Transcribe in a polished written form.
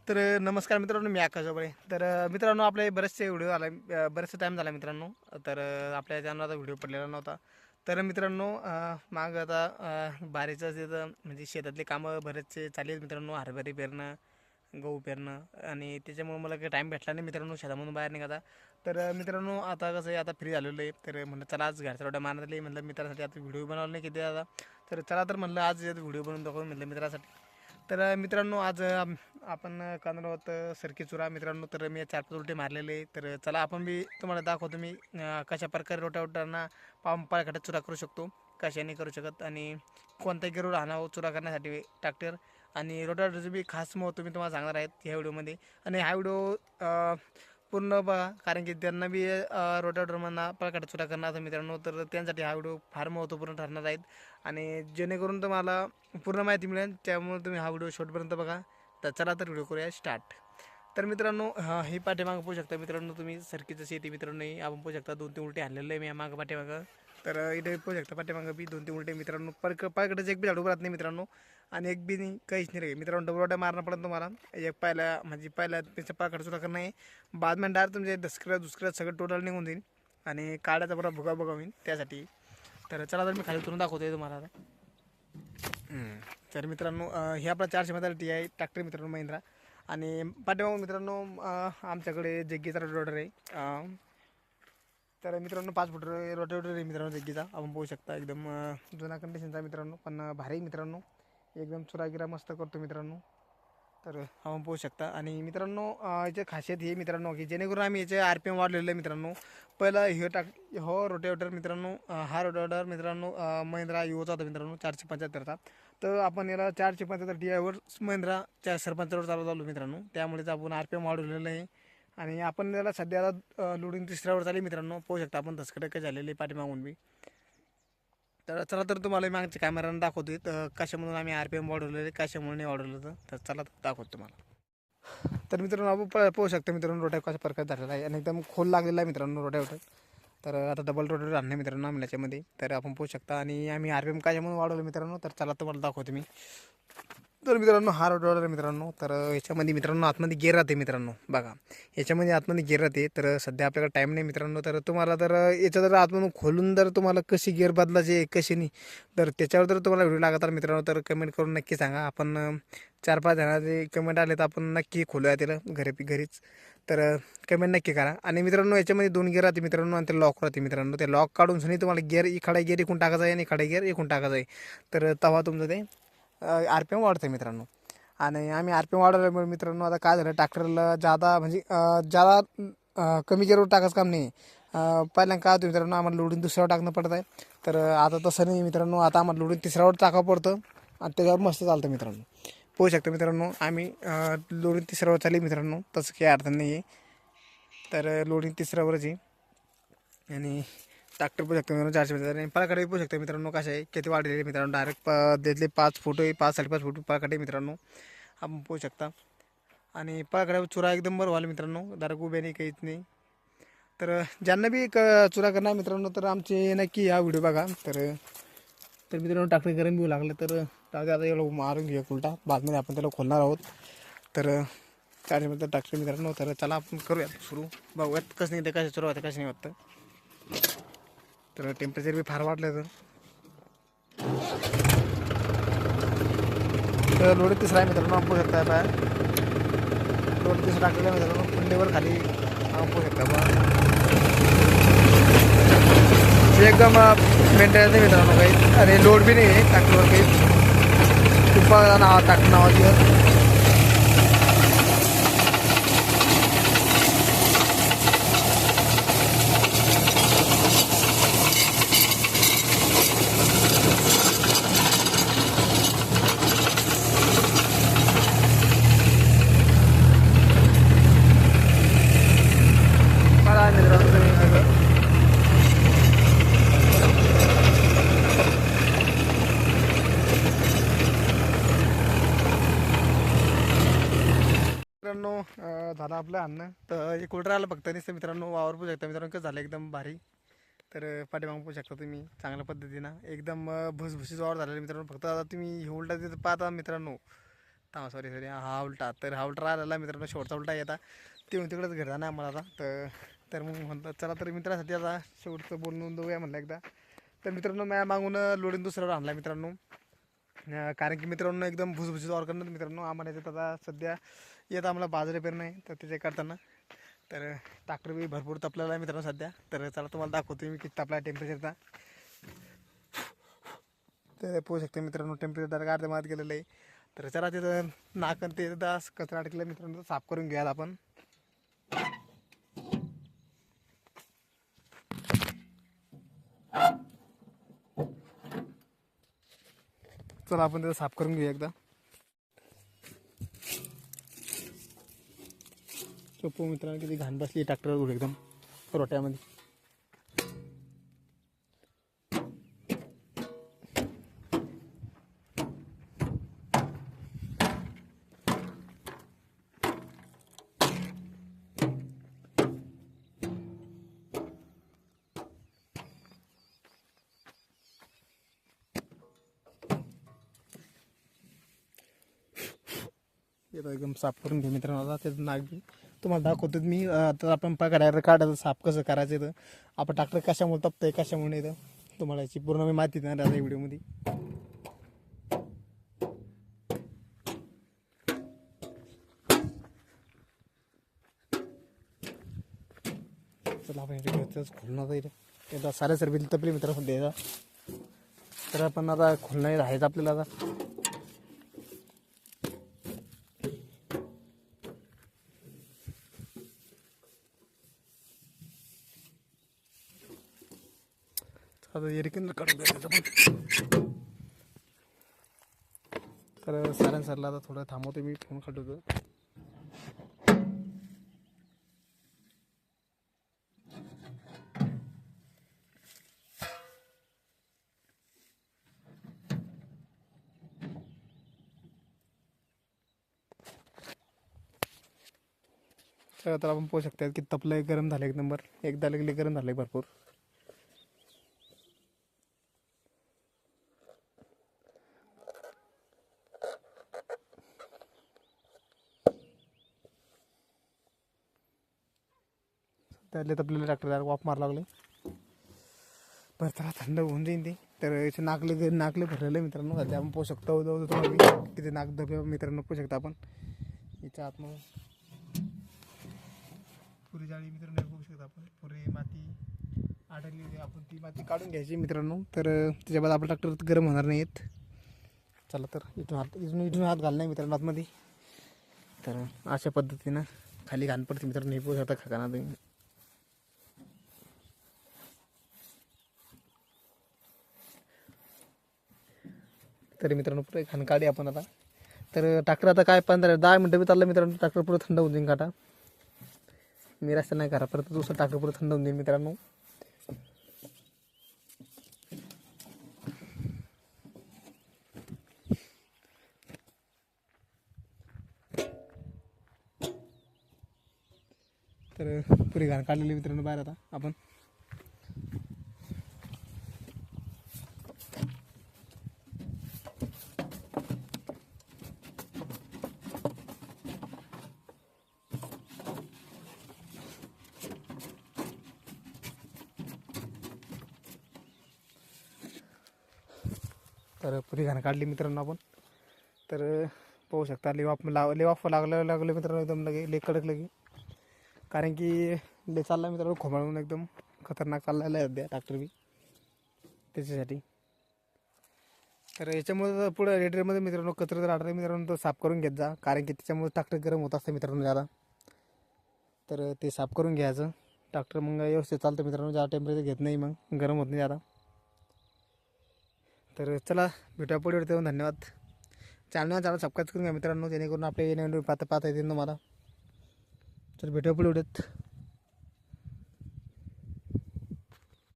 तर नमस्कार मित्रांनो, मी आकाश जवळे. तर मित्रांनो, आपले बरेचसे व्हिडिओ आला, बरेचसा टाईम झाला मित्रांनो. तर आपल्या चॅनलला व्हिडिओ पडलेला नव्हता. तर मित्रांनो, माग आता बारीचं जे म्हणजे शेतातले कामं बरेचसे चालले आहेत मित्रांनो. हरभरे पेरणं, गहू पेरणं, आणि त्याच्यामुळे मला काही टाईम भेटला नाही मित्रांनो शेतामधून बाहेर निघाता. तर मित्रांनो, आता कसं आहे, आता फ्री झालेलो आहे. तर म्हणलं चला आज घरच्या रोट्या मारण्यात आली. म्हणलं मित्रासाठी आता व्हिडिओ बनवला नाही किती आता. तर चला तर म्हणलं आज व्हिडिओ बनवून दाखवून म्हणलं मित्रासाठी. तर मित्रांनो, आज आपण करणार आहोत सरकी चुरा मित्रांनो. तर मी 4-5 उलटे मारलेले. तर चला आपण बी तुम्हाला दाखवतो मी कशा प्रकारे रोटावेटरना पाळखाटात चुरा करू शकतो, कशाने करू शकत, आणि कोणताही गिरोड आणावं चुरा करण्यासाठी ट्रॅक्टर. आणि रोटावेटरचं बी खास महत्त्व मी तुम्हाला सांगणार आहेत ह्या व्हिडिओमध्ये. आणि हा व्हिडिओ पूर्ण बघा, कारण की त्यांना बी रोटावेटरमधनं पाळखाटात चुरा करणार आहे मित्रांनो. तर त्यांसाठी हा व्हिडिओ फार महत्त्वपूर्ण ठरणार आहेत. आणि जेणेकरून तुम्हाला पूर्ण माहिती मिळेल, त्यामुळे तुम्ही हा व्हिडिओ शेवटपर्यंत बघा. तर चला तर व्हिडिओ करूया स्टार्ट. तर मित्रांनो, ही पाठीमागं पाहू शकता मित्रांनो तुम्ही, सरकीचं शेती मित्रांनो. ही आपण पाहू शकता 2-3 उलटे आणलेलं आहे मी मागं पाठीमागं. तर इथे पाहू शकता पाठीमागं बी 2-3 उलटे मित्रांनो. पायकडेच एक बी झाडू राहत नाही मित्रांनो, आणि एक बी नाही, काहीच नाही रे मित्रांनो. डबल मारणं पडतं तुम्हाला. एक पहिला म्हणजे पहिला त्याच्या पायकडे सुद्धा करणं आहे. बाद में डायरेक्ट तुमचे दुसऱ्या सगळं टोटल निघून जाईल, आणि काढायचा बरा भुगा होईल त्यासाठी. तर चला तर मी खाली उतरून दाखवतोय तुम्हाला आता. तर मित्रांनो, हे आपला 400 टी आहे ट्रॅक्टर मित्रांनो, महिंद्रा. आणि पाठीमागून मित्रांनो आमच्याकडे जग्गीचा रोटावेटर आहे. तर मित्रांनो 5 फूट रोटावेटर आहे मित्रांनो जग्गीचा. आपण पाहू शकता एकदम जुना कंडिशनचा मित्रांनो, पण भारी मित्रांनो. एकदम चुरागिरा मस्त करतो मित्रांनो. तर आपण पाहू शकता. आणि मित्रांनो, याची खासियत ही मित्रांनो, की जेणेकरून आम्ही याचे RPM वाढलेलं आहे मित्रांनो. पहिला हो रोटावेटर मित्रांनो, हा रोटावेटर मित्रांनो महिंद्रा युवचा होता मित्रांनो, 475चा. तर आपण याला 475 DIवर महिंद्राच्या सरपंचावर चालू मित्रांनो. त्यामुळेच आपण RPM वाढवलेलं आहे. आणि आपण याला सध्याला लोडिंग 3ऱ्यावर चालली मित्रांनो. पाहू शकता आपण धसकडे झालेले पाठीमागून बी. तर चला तर तुम्हाला मागच्या कॅमेरानं दाखवतो कशामधून आम्ही RPM वाढवलेले, कशामुळे नाही वाढवलं. तर चला दाखवतो तुम्हाला. तर मित्रांनो, आपण पाहू शकता मित्रांनो रोट्या कशा प्रकारे झालेला आहे, आणि एकदम खोल लागलेला आहे मित्रांनो रोट्यावर. तर आता डबल रोटेटर आणणे मित्रांनो आम्ही याच्यामध्ये. तर आपण पाहू शकता. आणि आम्ही RPM कशामधून वाढवलं मित्रांनो, तर चला तुम्हाला दाखवतो मी. तर मित्रांनो, हा रोटावेटर मित्रांनो, तर याच्यामध्ये मित्रांनो आतमध्ये गेअर राहते मित्रांनो. बघा, याच्यामध्ये आतमध्ये गेअर राहते. तर सध्या आपल्याकडे टाईम नाही मित्रांनो. तर तुम्हाला तर याचं जर आतमधून खोलून जर तुम्हाला कशी गेअर बदलायची कशी नाही, तर त्याच्यावर जर तुम्हाला व्हिडिओ लागत तर मित्रांनो, तर कमेंट करून नक्की सांगा. आपण 4-5 जणांचे कमेंट आले तर आपण नक्की खोलूया त्याला घरीच. तर कमेंट नक्की करा. आणि मित्रांनो, याच्यामध्ये 2 गेअर राहते मित्रांनो, आणि ते लॉक राहते मित्रांनो. ते लॉक काढून सनी तुम्हाला गेअर इकडे गेअर एकूण टाकायचा आहे, आणि इकडे गेअर एकूण टाकायचा आहे. तर तेव्हा तुमचं ते RPM वाढतं आहे मित्रांनो. आणि आम्ही RPM वाढवल्यामुळे मित्रांनो, आता काय झालं, ट्रॅक्टरला जादा म्हणजे कमी गेअरवर टाकायचं काम नाही. पहिल्यांदा काय होतं मित्रांनो, आम्हाला लोडिंग 2ऱ्यावर टाकणं पडत आहे. तर आता तसं नाही मित्रांनो, आता आम्हाला लोडिंग 3ऱ्यावर टाकावं पडतं, आणि त्याच्यावर मस्त चालतं मित्रांनो. पाहू शकता मित्रांनो, आम्ही लोडिंग 3ऱ्यावर चालली मित्रांनो, तसं काही अडचण नाही आहे. तर लोडिंग 3ऱ्यावरच आहे. आणि ट्रॅक्टर पाहू शकता मित्रांनो 400 आणि पळाकडे पाहू शकता मित्रांनो कशा आहे, किती वाढलेले मित्रांनो. डायरेक्ट त्यातले 5 फूट आहे, 5-5.5 फूट पळाकडे मित्रांनो आपण पाहू शकता. आणि पळाकडे चुरा एकदम बरं व्हायला मित्रांनो, डायरेक्ट उभ्या नाही, काहीच नाही. तर ज्यांना बी चुरा करणार मित्रांनो, तर आमचे नक्की हा व्हिडिओ बघा. तर मित्रांनो, ट्रॅक्टर गरम घेऊ लागलं तर आता एवढं मारून घेऊया उलटा, बादमध्ये आपण त्याला खोलणार आहोत. तर 400 ट्रॅक्टर मित्रांनो. तर चला आपण करूयात सुरू, बघूयात कसं नाही, ते कसं सुरू होतं कसं नाही होतं. तर टेम्परेचर बी फार वाढलं. तर लोड 3रा आहे मित्रांनो, आपण पाहू शकता. आता लोड 3रा टाकलेला मित्रांनो, कुंडीवर खाली आपण पाहू शकता बा. एकदम मेंटेनन्स नाही मित्रांनो काही, आणि लोड बी नाही आहे ट्रॅक्टरवर काही. तुपा ट्रॅक्टर नावाची. मित्रांनो, झालं आपलं अन्न. तर एक उलट राहिलं फक्त नुसतं मित्रांनो. वावर पाहू शकता मित्रांनो कसं झालं एकदम भारी. तर पाठीमागून पाहू शकता तुम्ही चांगल्या पद्धतीनं एकदम भुसभुशीत वावर झालेलं मित्रांनो. फक्त आता तुम्ही हे उलटा तिथं पाहता मित्रांनो, सॉरी हा उलटा. तर हा उलटा राहिलेला मित्रांनो, शेवटचा उलटा येता ते तिकडेच घरचा नाही मला आता. तर मग म्हणलं चला तर मित्रासाठी आता शेवटचं बोलून देऊया म्हणलं एकदा. तर मित्रांनो मॅ मागून लोडिंग दुसऱ्यावर आणला मित्रांनो. कारण की मित्रांनो एकदम भुसभुशीत ऑर्गन मित्रांनो आम्हाला येतात आता सध्या येत आम्हाला बाजरे पेरणं आहे. तर त्याचे करताना तर ट्रॅक्टर बी भरपूर तपलेला आहे मित्रांनो सध्या. तर चला तुम्हाला दाखवतो मी किती तापला टेम्परेचरचा. तर पोहू शकते मित्रांनो टेम्परेचर डायरेक्ट अर्ध्या मात गेलेलं आहे. तर चला तिथं नाकन ते कचरा अडकला मित्रांनो साफ करून घ्यायला आपण. चला आपण त्याचं साफ करून घेऊया एकदा. सोपो मित्रांनो किती घाण बसली ट्रॅक्टरवर एकदम रोट्यामध्ये. येतं एकदम साफ करून घे मित्रांनो. आता त्याचं नाक बी तुम्हाला दाखवतो मी. आता आपण काढायचं साफ कसं करायचं येतं. आपण ट्रॅक्टर कशामुळे तपतंय कशामुळे येतं तुम्हाला याची पूर्ण मी माहिती देणार आहे व्हिडिओमध्ये. चला आपण घरचंच खोलणार जाईल. एकदा साऱ्या सर्विस तपली मित्रांनो सध्या. तर आपण आता खोलणं राहायचं आपल्याला आता. आता एरिकन काढून द्यायचं पण. तर साऱ्या सरला आता थोडं थांबवतो मी फोन काढतो. तर आपण पोहू शकतात की तपलं गरम झालं एक नंबर. एकदा लागले गरम झालं भरपूर. त्यातले तपलेले ट्रॅक्टर वाफ मार लागले. बरं त्याला थंड होऊन जाईन ते. तर याचे नाकले भरलेलं मित्रांनो सध्या आपण पोहू शकतो. तुम्हाला किती नाक धबे मित्रांनो पोहू शकता आपण. याच्या आतमध्ये पुरी जाळी मित्रांनो पोहू शकता आपण. पुरी माती आढळली आपण ती माती काढून घ्यायची मित्रांनो. तर त्याच्याबाद आपलं ट्रॅक्टर गरम होणार नाहीत. चला तर इथून हात घाल नाही मित्रांनो आतमध्ये. तर अशा पद्धतीनं खाली घाण पडते मित्रांनो. हे पोहू शकता खाकाना तुम्ही. तरी मित्रांनो पुढे घाण काढी आपण आता. तर ट्रॅक्टर आता काय 10 मिनटं बी चाललं मित्रांनो. ट्रॅक्टर पुढे थंड होऊन जाईल काटा. मी रस्ता नाही करा परत दुसरं ट्रॅक्टर पुढे थंड होऊन जाईल मित्रांनो. तर पुरी घाण काढलेली मित्रांनो बाहेर आता आपण. तर पुरी घाण काढली मित्रांनो आपण. तर पाहू शकता लेवाफ लागलं मित्रांनो एकदम ले कडक लगे. कारण की ले चालला मित्रांनो खोमाळून एकदम खतरनाक चाललेला आहे सध्या ट्रॅक्टर बी त्याच्यासाठी. तर याच्यामुळे पुढे रेडिएटरमध्ये मित्रांनो कचरा जर आढळला मित्रांनो तो साफ करून घेत जा. कारण की त्याच्यामुळे ट्रॅक्टर गरम होत असतं मित्रांनो ज्यादा. तर ते साफ करून घ्यायचं. ट्रॅक्टर मग व्यवस्थित चालतं मित्रांनो. ज्यादा टेम्परेचर घेत नाही मग गरम होत नाही ज्यादा. तर चला भेटूया पुढे. धन्यवाद. चॅनल सबस्क्राईब करून घ्या मित्रांनो जेणेकरून आपले पाहता येतील तुम्हाला. तर भेटूया पुढे.